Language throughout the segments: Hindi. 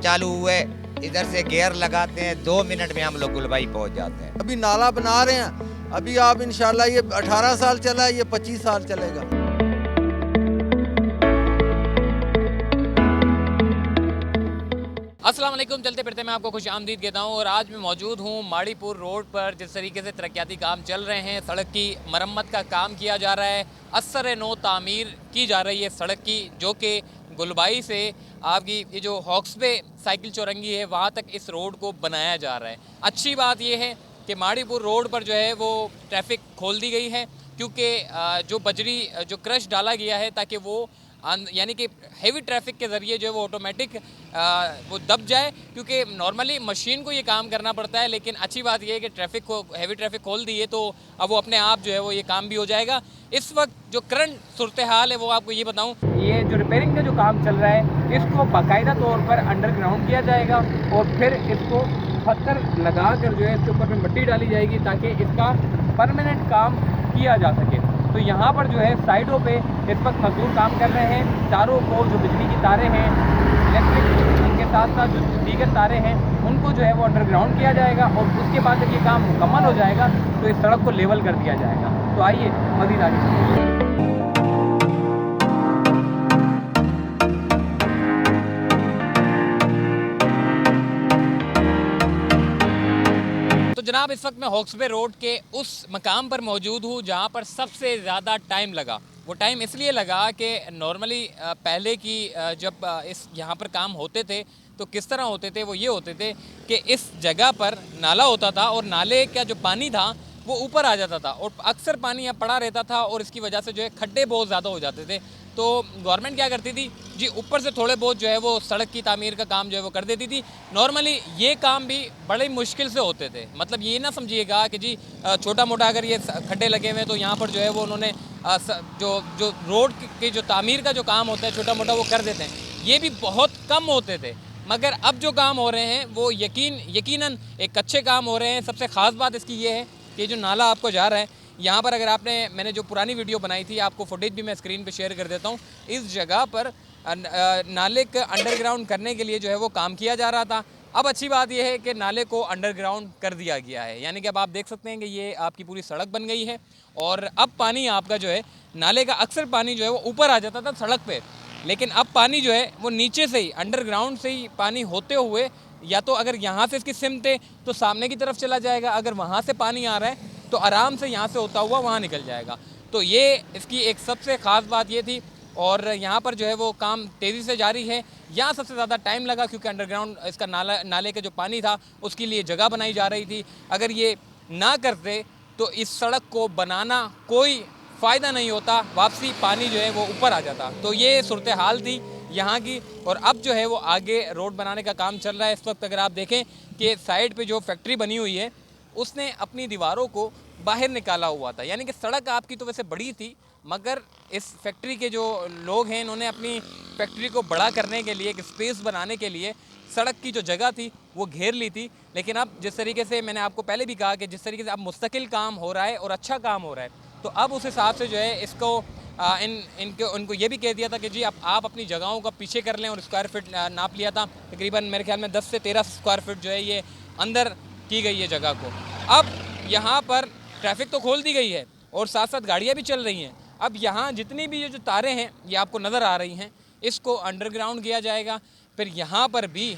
चालू हुए, इधर से गियर लगाते हैं, 2 मिनट में हम लोग गुलबाई पहुंच जाते हैं। अभी नाला बना रहे हैं, अभी आप इंशाल्लाह ये 18 साल चला है, ये 25 साल चलेगा। अस्सलाम वालेकुम, चलते फिरते मैं आपको खुश आमदीद कहता हूँ। और आज मैं मौजूद हूँ माड़ीपुर रोड पर। जिस तरीके से तरक्याती काम चल रहे हैं, सड़क की मरम्मत का काम किया जा रहा है, असर नो तामीर की जा रही है सड़क की, जो कि गुलबाई से आपकी ये जो हॉक्सबे साइकिल चौरंगी है वहाँ तक इस रोड को बनाया जा रहा है। अच्छी बात यह है कि माड़ीपुर रोड पर जो है वो ट्रैफिक खोल दी गई है, क्योंकि जो बजरी जो क्रश डाला गया है ताकि वो यानी कि हेवी ट्रैफिक के ज़रिए जो है वो ऑटोमेटिक वो दब जाए, क्योंकि नॉर्मली मशीन को ये काम करना पड़ता है। लेकिन अच्छी बात ये है कि ट्रैफिक को हेवी ट्रैफिक खोल दी है तो अब वो अपने आप जो है वो ये काम भी हो जाएगा। इस वक्त जो करंट सूरत हाल है वो आपको ये बताऊं, ये जो रिपेयरिंग का जो काम चल रहा है इसको बाकायदा तौर पर अंडरग्राउंड किया जाएगा और फिर इसको पत्थर लगा कर जो है इसके ऊपर में मिट्टी डाली जाएगी ताकि इसका परमानेंट काम किया जा सके। तो यहाँ पर जो है साइडों पे इस वक्त मजदूर काम कर रहे हैं। तारों को जो बिजली की तारें हैं, इलेक्ट्रिक, इनके साथ साथ जो दीगर तारें हैं उनको जो है वो अंडरग्राउंड किया जाएगा और उसके बाद जब ये काम मुकम्मल हो जाएगा तो इस सड़क को लेवल कर दिया जाएगा। तो आइए मज़ीद आगे। तो जनाब, इस वक्त मैं हॉक्सबे रोड के उस मकाम पर मौजूद हूँ जहाँ पर सबसे ज़्यादा टाइम लगा। वो टाइम इसलिए लगा कि नॉर्मली पहले की जब इस यहाँ पर काम होते थे तो किस तरह होते थे, वो ये होते थे कि इस जगह पर नाला होता था और नाले का जो पानी था वो ऊपर आ जाता था और अक्सर पानी यहाँ पड़ा रहता था और इसकी वजह से जो है खड्डे बहुत ज़्यादा हो जाते थे। तो गवर्नमेंट क्या करती थी जी, ऊपर से थोड़े बहुत जो है वो सड़क की तामीर का काम जो है वो कर देती थी। नॉर्मली ये काम भी बड़ी मुश्किल से होते थे। मतलब ये ना समझिएगा कि जी छोटा मोटा अगर ये खड्डे लगे हुए हैं तो यहाँ पर जो है वो उन्होंने जो जो रोड की जो तामीर का जो काम होता है छोटा मोटा वो कर देते हैं। ये भी बहुत कम होते थे, मगर अब जो काम हो रहे हैं वो यकीनन एक अच्छे काम हो रहे हैं। सबसे ख़ास बात इसकी ये है कि जो नाला आपको जा रहा है यहाँ पर, अगर मैंने जो पुरानी वीडियो बनाई थी, आपको फुटेज भी मैं स्क्रीन पे शेयर कर देता हूँ। इस जगह पर नाले का अंडरग्राउंड करने के लिए जो है वो काम किया जा रहा था। अब अच्छी बात यह है कि नाले को अंडरग्राउंड कर दिया गया है, यानी कि अब आप देख सकते हैं कि ये आपकी पूरी सड़क बन गई है और अब पानी आपका जो है नाले का अक्सर पानी जो है वो ऊपर आ जाता था सड़क पर, लेकिन अब पानी जो है वो नीचे से ही अंडरग्राउंड से ही पानी होते हुए, या तो अगर यहाँ से इसकी सिमत है तो सामने की तरफ चला जाएगा, अगर वहाँ से पानी आ रहा है तो आराम से यहाँ से होता हुआ वहाँ निकल जाएगा। तो ये इसकी एक सबसे ख़ास बात ये थी। और यहाँ पर जो है वो काम तेज़ी से जारी है। यहाँ सबसे ज़्यादा टाइम लगा क्योंकि अंडरग्राउंड इसका नाले का जो पानी था उसके लिए जगह बनाई जा रही थी। अगर ये ना करते तो इस सड़क को बनाना कोई फ़ायदा नहीं होता, वापसी पानी जो है वो ऊपर आ जाता। तो ये सूरत हाल थी यहाँ की। और अब जो है वो आगे रोड बनाने का काम चल रहा है। इस वक्त अगर आप देखें कि साइड पे जो फैक्ट्री बनी हुई है उसने अपनी दीवारों को बाहर निकाला हुआ था, यानी कि सड़क आपकी तो वैसे बड़ी थी, मगर इस फैक्ट्री के जो लोग हैं इन्होंने अपनी फैक्ट्री को बड़ा करने के लिए, एक स्पेस बनाने के लिए सड़क की जो जगह थी वो घेर ली थी। लेकिन अब जिस तरीके से मैंने आपको पहले भी कहा कि जिस तरीके से अब मुस्तकिल काम हो रहा है और अच्छा काम हो रहा है, तो अब उस हिसाब से जो है इसको इनको ये भी कह दिया था कि जी आप अपनी जगहों का पीछे कर लें। और स्क्वायर फीट नाप लिया था, तकरीबन मेरे ख्याल में 10 से 13 स्क्वायर फीट जो है ये अंदर की गई है जगह को। अब यहाँ पर ट्रैफिक तो खोल दी गई है और साथ साथ गाड़ियाँ भी चल रही हैं। अब यहाँ जितनी भी जो तारें हैं ये आपको नज़र आ रही हैं, इसको अंडरग्राउंड किया जाएगा। फिर यहाँ पर भी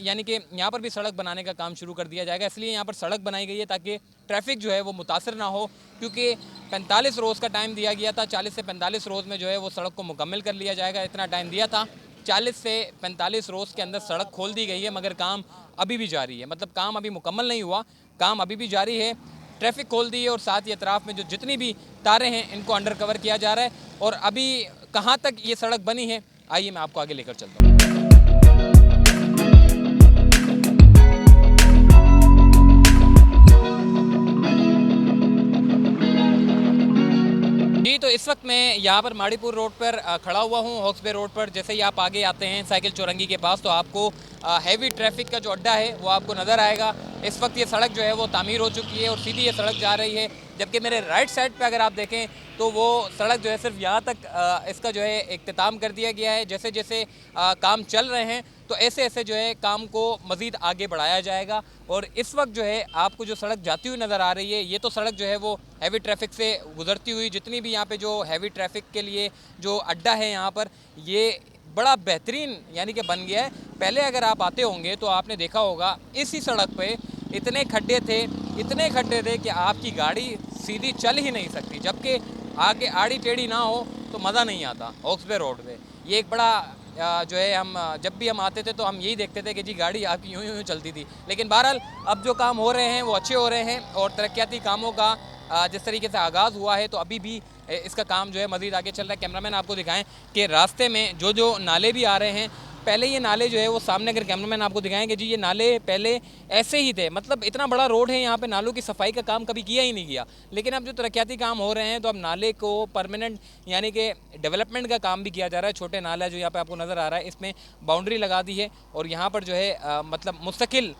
यानी कि यहाँ पर भी सड़क बनाने का काम शुरू कर दिया जाएगा। इसलिए यहाँ पर सड़क बनाई गई है ताकि ट्रैफिक जो है वो मुतासर ना हो, क्योंकि 45 रोज़ का टाइम दिया गया था। 40 से 45 रोज़ में जो है वो सड़क को मुकम्मल कर लिया जाएगा, इतना टाइम दिया था। 40 से 45 रोज़ के अंदर सड़क खोल दी गई है, मगर काम अभी भी जारी है। मतलब काम अभी मुकम्मल नहीं हुआ, काम अभी भी जारी है। ट्रैफिक खोल दी है और साथ ही अतराफ़ में जो जितनी भी तारें हैं इनको अंडर कवर किया जा रहा है। और अभी कहाँ तक ये सड़क बनी है, आइए मैं आपको आगे लेकर चलता हूँ। जी, तो इस वक्त मैं यहाँ पर माड़ीपुर रोड पर खड़ा हुआ हूँ, हॉक्सबे रोड पर। जैसे ही आप आगे आते हैं साइकिल चौरंगी के पास तो आपको हैवी ट्रैफिक का जो अड्डा है वो आपको नज़र आएगा। इस वक्त ये सड़क जो है वो तामीर हो चुकी है और सीधी ये सड़क जा रही है, जबकि मेरे राइट साइड पे अगर आप देखें तो वो सड़क जो है सिर्फ यहाँ तक इसका जो है इख्तिताम कर दिया गया है। जैसे जैसे काम चल रहे हैं तो ऐसे ऐसे जो है काम को मज़ीद आगे बढ़ाया जाएगा। और इस वक्त जो है आपको जो सड़क जाती हुई नज़र आ रही है, ये तो सड़क जो है वो हैवी ट्रैफिक से गुजरती हुई, जितनी भी यहाँ पे जो हैवी ट्रैफिक के लिए जो अड्डा है यहाँ पर, ये बड़ा बेहतरीन यानी कि बन गया है। पहले अगर आप आते होंगे तो आपने देखा होगा इसी सड़क पे इतने खड्डे थे कि आपकी गाड़ी सीधी चल ही नहीं सकती, जबकि आगे आड़ी टेढ़ी ना हो तो मज़ा नहीं आता हॉक्सबे रोड पे। ये एक बड़ा जो है, हम जब भी हम आते थे तो हम यही देखते थे कि जी गाड़ी आपकी यूं यूं चलती थी। लेकिन बहरहाल अब जो काम हो रहे हैं वो अच्छे हो रहे हैं और तरक्याती कामों का जिस तरीके से आगाज़ हुआ है तो अभी भी इसका काम जो है मज़ीद आगे चल रहा है। कैमरामैन आपको दिखाएं कि रास्ते में जो नाले भी आ रहे हैं, पहले ये नाले जो है वो सामने अगर कैमरामैन आपको दिखाएं कि जी ये नाले पहले ऐसे ही थे, मतलब इतना बड़ा रोड है यहाँ पे, नालों की सफाई का काम कभी किया ही नहीं गया। लेकिन अब जो तरक्याती काम हो रहे हैं तो अब नाले को परमानेंट यानी कि डेवलपमेंट का काम भी किया जा रहा है। छोटे नाला जो यहाँ पे आपको नज़र आ रहा है, इसमें बाउंड्री लगा दी है और यहाँ पर जो है मतलब मुस्तकिल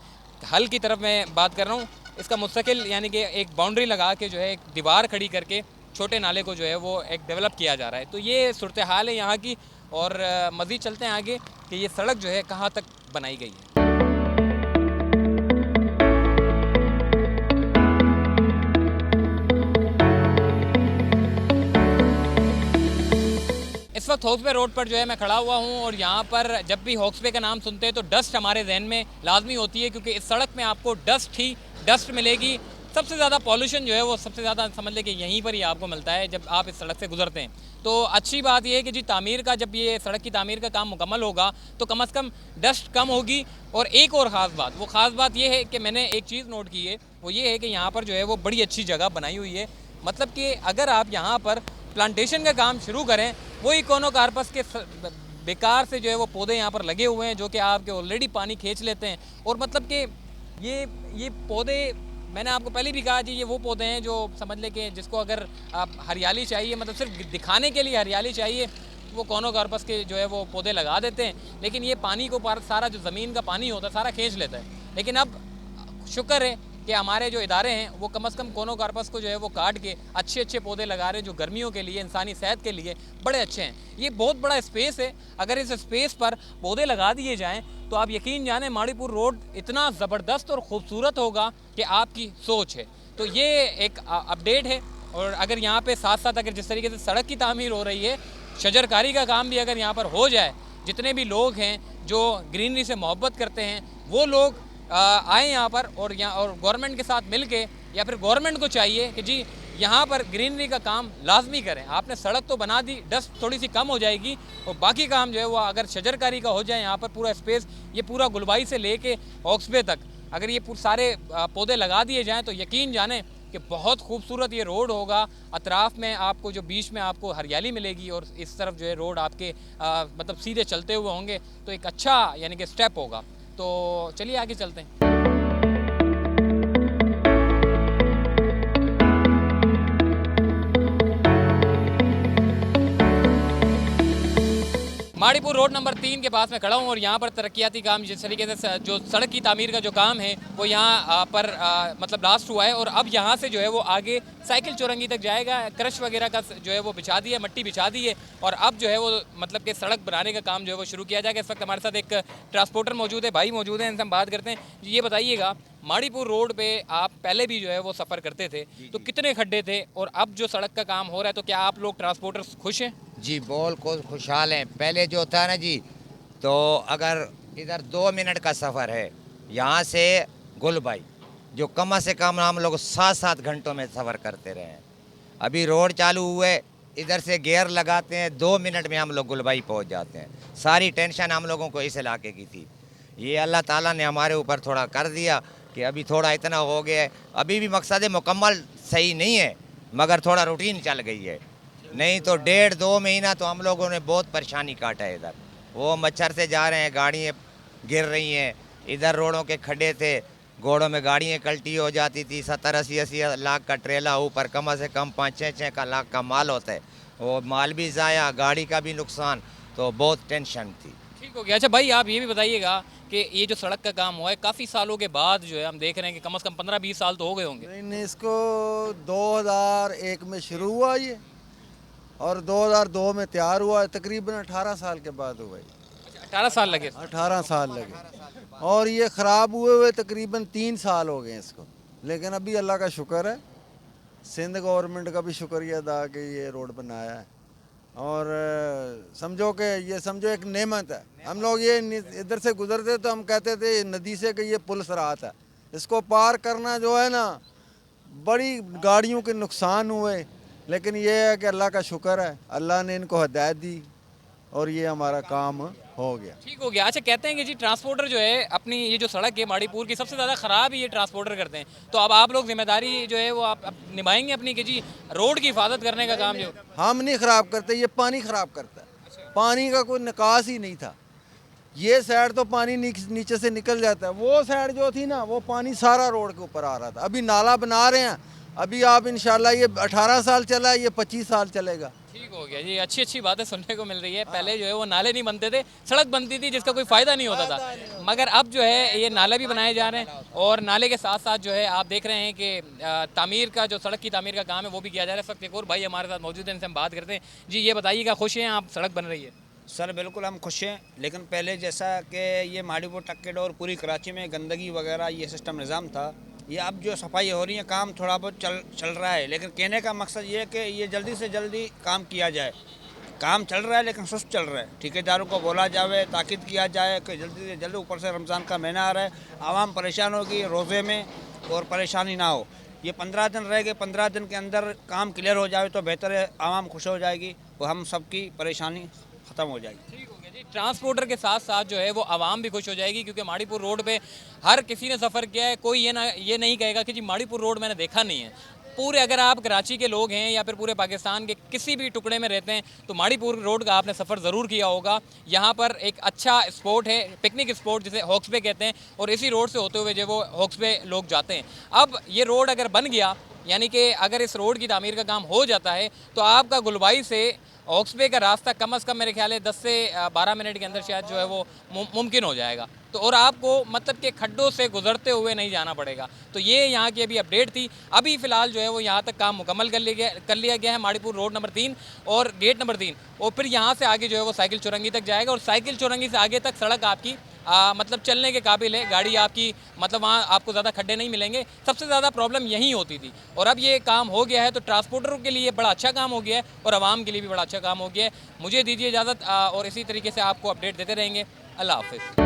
हल की तरफ मैं बात कर रहा हूँ, इसका मुस्तकिल यानी कि एक बाउंड्री लगा के जो है एक दीवार खड़ी करके छोटे नाले को जो है वो एक डेवलप किया जा रहा है। तो ये सूरत हाल है यहाँ की। और मज़ीद चलते हैं आगे कि ये सड़क जो है कहाँ तक बनाई गई है। इस वक्त हॉक्सबे रोड पर जो है मैं खड़ा हुआ हूँ और यहाँ पर जब भी हॉक्सबे का नाम सुनते हैं तो डस्ट हमारे जहन में लाजमी होती है, क्योंकि इस सड़क में आपको डस्ट ही डस्ट मिलेगी। सबसे ज़्यादा पॉल्यूशन जो है वो सबसे ज़्यादा समझ लें कि यहीं पर ही आपको मिलता है जब आप इस सड़क से गुजरते हैं। तो अच्छी बात यह है कि जी तामीर का, जब ये सड़क की तामीर का काम मुकम्मल होगा तो कम से कम डस्ट कम होगी। और एक और ख़ास बात ये है कि मैंने एक चीज़ नोट की है, वो ये है कि यहाँ पर जो है वो बड़ी अच्छी जगह बनाई हुई है। मतलब कि अगर आप यहाँ पर प्लांटेशन का काम शुरू करें, वही कोनोकार्पस के बेकार से जो है वो पौधे यहाँ पर लगे हुए हैं जो कि आपके ऑलरेडी पानी खींच लेते हैं। और मतलब कि ये पौधे, मैंने आपको पहले भी कहा जी, ये वो पौधे हैं जो समझ लें कि जिसको अगर आप हरियाली चाहिए, मतलब सिर्फ दिखाने के लिए हरियाली चाहिए, वो कोनोकार्पस के जो है वो पौधे लगा देते हैं। लेकिन ये पानी को सारा जो ज़मीन का पानी होता है सारा खींच लेता है। लेकिन अब शुक्र है कि हमारे जो इदारे हैं वो कम से कम कोनोकार्पस को जो है वो काट के अच्छे पौधे लगा रहे हैं जो गर्मियों के लिए, इंसानी सेहत के लिए बड़े अच्छे हैं। ये बहुत बड़ा स्पेस है, अगर इस स्पेस पर पौधे लगा दिए जाएं तो आप यकीन जाने माड़ीपुर रोड इतना ज़बरदस्त और ख़ूबसूरत होगा कि आपकी सोच है। तो ये एक अपडेट है। और अगर यहाँ पे साथ साथ अगर जिस तरीके से सड़क की तामीर हो रही है, शजरकारी का काम भी अगर यहाँ पर हो जाए, जितने भी लोग हैं जो ग्रीनरी से मोहब्बत करते हैं वो लोग आए यहाँ पर और गवर्नमेंट के साथ मिल के, या फिर गवर्नमेंट को चाहिए कि जी यहाँ पर ग्रीनरी का काम लाजमी करें। आपने सड़क तो बना दी, डस्ट थोड़ी सी कम हो जाएगी और बाकी काम जो है वो अगर शजरकारी का हो जाए, यहाँ पर पूरा स्पेस, ये पूरा गुलबाई से लेके हॉक्सबे तक अगर ये सारे पौधे लगा दिए जाएँ तो यकीन जाने कि बहुत खूबसूरत ये रोड होगा। अतराफ़ में आपको जो बीच में आपको हरियाली मिलेगी और इस तरफ जो है रोड आपके मतलब सीधे चलते हुए होंगे, तो एक अच्छा यानी कि स्टेप होगा। तो चलिए आगे चलते हैं। माड़ीपुर रोड नंबर 3 के पास में खड़ा हूँ और यहाँ पर तरक्याती काम जिस तरीके से जो सड़क की तामीर का जो काम है वो यहाँ पर मतलब लास्ट हुआ है। और अब यहाँ से जो है वो आगे साइकिल चौरंगी तक जाएगा। क्रश वगैरह का जो है वो बिछा दी है, मट्टी बिछा दी है और अब जो है वो मतलब कि सड़क बनाने का काम जो है वो शुरू किया जाएगा। इस वक्त हमारे साथ एक ट्रांसपोर्टर मौजूद है, भाई मौजूद हैं, इनसे हम बात करते हैं। ये बताइएगा, माड़ीपुर रोड पे आप पहले भी जो है वो सफ़र करते थे तो कितने खड्डे थे, और अब जो सड़क का काम हो रहा है तो क्या आप लोग ट्रांसपोर्टर्स खुश हैं? जी बिल्कुल खुशहाल हैं। पहले जो था ना जी, तो अगर इधर 2 मिनट का सफ़र है यहाँ से गुलबाई, जो कम से कम हम लोग 7-7 घंटों में सफ़र करते रहे हैं। अभी रोड चालू हुए, इधर से गियर लगाते हैं, 2 मिनट में हम लोग गुलबाई पहुँच जाते हैं। सारी टेंशन हम लोगों को इस इलाके की थी, ये अल्लाह ताला ने हमारे ऊपर थोड़ा कर दिया कि अभी थोड़ा इतना हो गया है। अभी भी मकसद मुकम्मल सही नहीं है, मगर थोड़ा रूटीन चल गई है, नहीं तो 1.5-2 महीना तो हम लोगों ने बहुत परेशानी काटा है। इधर वो मच्छर से जा रहे हैं, गाड़ियाँ गिर रही हैं, इधर रोडों के खड्डे थे, घोड़ों में गाड़ियाँ कल्टी हो जाती थी। 70-80 लाख का ट्रेला, ऊपर कम से कम 5-6 लाख का माल होता है, वो माल भी ज़ाया, गाड़ी का भी नुकसान, तो बहुत टेंशन थी। ठीक हो गया। अच्छा भाई, आप ये भी बताइएगा कि ये जो सड़क का काम हुआ है काफ़ी सालों के बाद जो है हम देख रहे हैं कि कम से कम 15-20 साल तो हो गए होंगे। नहीं, इसको 2001 में शुरू हुआ ये और 2002 में तैयार हुआ, तकरीबन 18 साल के बाद हुआ ये। 18 साल लगे। 18 साल लगे और ये ख़राब हुए हुए तकरीबन 3 साल हो गए इसको। लेकिन अभी अल्लाह का शुक्र है, सिंध गवर्नमेंट का भी शुक्रिया अदा कि ये रोड बनाया है। और समझो कि ये समझो एक नेमत है। हम लोग ये इधर से गुजरते तो हम कहते थे नदी से कि ये पुल सरात है, इसको पार करना जो है ना बड़ी गाड़ियों के नुकसान हुए। लेकिन ये है कि अल्लाह का शुक्र है, अल्लाह ने इनको हिदायत दी और ये हमारा काम हो गया। ठीक हो गया। अच्छा, कहते हैं कि जी ट्रांसपोर्टर जो है अपनी ये जो सड़क है माड़ीपुर की सबसे ज़्यादा ख़राब ये ट्रांसपोर्टर करते हैं, तो अब आप लोग जिम्मेदारी जो है वो आप निभाएंगे अपनी कि जी रोड की हिफाजत करने का काम जो। हम नहीं ख़राब करते, ये पानी ख़राब करता है। पानी का कोई निकास ही नहीं था। ये साइड तो पानी नीचे से निकल जाता है, वो साइड जो थी ना वो पानी सारा रोड के ऊपर आ रहा था। अभी नाला बना रहे हैं, अभी आप इंशाल्लाह ये 18 साल चला है, ये 25 साल चलेगा। ठीक हो गया जी, अच्छी अच्छी बातें सुनने को मिल रही है। पहले जो है वो नाले नहीं बनते थे, सड़क बनती थी जिसका कोई फ़ायदा नहीं होता था, मगर अब जो है ये नाले भी बनाए जा रहे हैं और नाले के साथ साथ जो है आप देख रहे हैं कि तामीर का जो सड़क की तामीर का काम है वो भी किया जा रहा है। इस वक्त एक और भाई हमारे साथ मौजूद हैं, इनसे हम बात करते हैं। जी ये बताइएगा, खुश हैं आप सड़क बन रही है? सर बिल्कुल हम खुश हैं, लेकिन पहले जैसा कि ये माड़ीपुर टक्केड और पूरी कराची में गंदगी वगैरह ये सिस्टम निज़ाम था, ये अब जो सफाई हो रही है काम थोड़ा बहुत चल रहा है। लेकिन कहने का मकसद ये है कि ये जल्दी से जल्दी काम किया जाए। काम चल रहा है लेकिन सुस्त चल रहा है। ठेकेदारों को बोला जाए, ताकीद किया जाए कि जल्दी से जल्दी, ऊपर से रमज़ान का महीना आ रहा है, आवाम परेशान होगी रोज़े में और परेशानी ना हो। ये 15 दिन रह गए, 15 दिन के अंदर काम क्लियर हो जाए तो बेहतर है, आवाम खुश हो जाएगी और हम सबकी परेशानी ख़त्म हो जाएगी। ठीक हो गया जी। ट्रांसपोर्टर के साथ साथ जो है वो आवाम भी खुश हो जाएगी, क्योंकि माड़ीपुर रोड पे हर किसी ने सफ़र किया है। कोई ये नहीं कहेगा कि जी माड़ीपुर रोड मैंने देखा नहीं है। पूरे अगर आप कराची के लोग हैं या फिर पूरे पाकिस्तान के किसी भी टुकड़े में रहते हैं तो माड़ीपुर रोड का आपने सफ़र ज़रूर किया होगा। यहाँ पर एक अच्छा स्पॉट है, पिकनिक स्पॉट जिसे हॉक्स पे कहते हैं, और इसी रोड से होते हुए जो वो हॉक्स पे लोग जाते हैं। अब ये रोड अगर बन गया, यानी कि अगर इस रोड की तामीर का काम हो जाता है तो आपका गुलबाई से हॉक्सबे का रास्ता कम से कम मेरे ख्याल है 10 से 12 मिनट के अंदर शायद जो है वो मुमकिन हो जाएगा। तो और आपको मतलब कि खड्डों से गुजरते हुए नहीं जाना पड़ेगा। तो ये यहाँ की अभी अपडेट थी। अभी फ़िलहाल जो है वो यहाँ तक काम मुकम्मल कर लिया गया है माड़ीपुर रोड नंबर 3 और गेट नंबर 3, और फिर यहाँ से आगे जो है वो साइकिल चौरंगी तक जाएगा और साइकिल चौरंगी से आगे तक सड़क आपकी मतलब चलने के काबिल है। गाड़ी आपकी मतलब वहाँ आपको ज़्यादा खड्डे नहीं मिलेंगे। सबसे ज़्यादा प्रॉब्लम यहीं होती थी और अब ये काम हो गया है तो ट्रांसपोर्टरों के लिए बड़ा अच्छा काम हो गया है और आवाम के लिए भी बड़ा अच्छा काम हो गया है। मुझे दीजिए इजाज़त और इसी तरीके से आपको अपडेट देते रहेंगे। अल्लाह हाफ़िज़।